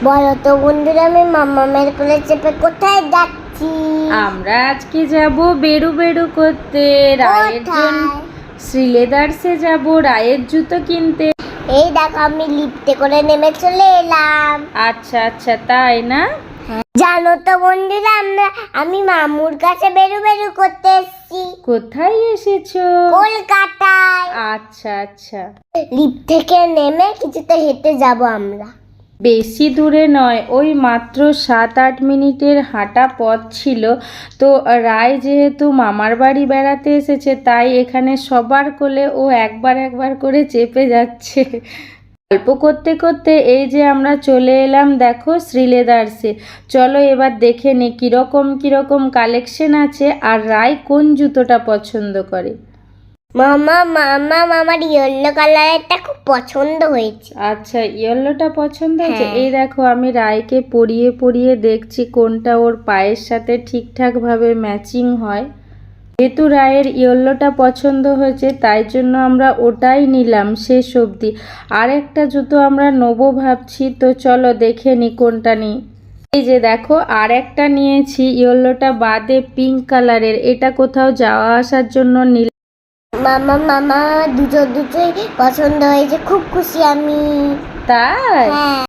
বলো তো বন্ধুরা, আমি মামামের কোলে চেপে কোথায় যাচ্ছি? আমরা আজকে যাব বেরু বেরু করতে, রায়ের জন্য শ্রীলেদার্সে যাব রায়ের জুতো কিনতে। এই দেখো, আমি লিফটে করে নেমে চলে এলাম। আচ্ছা আচ্ছা, তাই না? জানো তো বন্ধুরা, আমি মামুর কাছে বেরু বেরু করতে এসেছি। কোথায় এসেছো? কলকাতায়। আচ্ছা আচ্ছা, লিফট থেকে নেমে কিছুটা হেঁটে যাব আমরা। বেশি দূরে নয়, ওই মাত্র 7-8 মিনিটের হাঁটা পথ ছিল। তো রায় যেহেতু মামার বাড়ি বেড়াতে এসেছে, তাই এখানে সবার কোলে ও একবার একবার করে চেপে যাচ্ছে। গল্প করতে করতে এই যে আমরা চলে এলাম, দেখো শ্রীলেদার্সে। চলো এবার দেখে নি কীরকম কালেকশন আছে, আর রায় কোন জুতোটা পছন্দ করে। আমার ইয়েলো কালারেরটা খুব পছন্দ হয়েছে। আচ্ছা, ইয়েলোটা পছন্দ হয়েছে। হ্যাঁ। এই দেখো, আমি রায়কে পরিয়ে পরিয়ে দেখছি কোনটা ওর পায়ের সাথে ঠিকঠাকভাবে ম্যাচিং হয়। যেহেতু রায়ের ইয়েলোটা পছন্দ হয়েছে, তাই জন্য আমরা ওটাই নিলাম শেষ অবধি। আর একটা জুতো আমরা নেবো ভাবছি, তো চলো দেখে নি কোনটা নিই। এই যে দেখো, আর একটা নিয়েছি ইয়েলোটা বাদে, পিঙ্ক কালারের। এটা কোথাও যাওয়া আসার জন্য নিলাম। মামা দুটোই পছন্দ হয়েছে, খুব খুশি আমি। তাই? হ্যাঁ।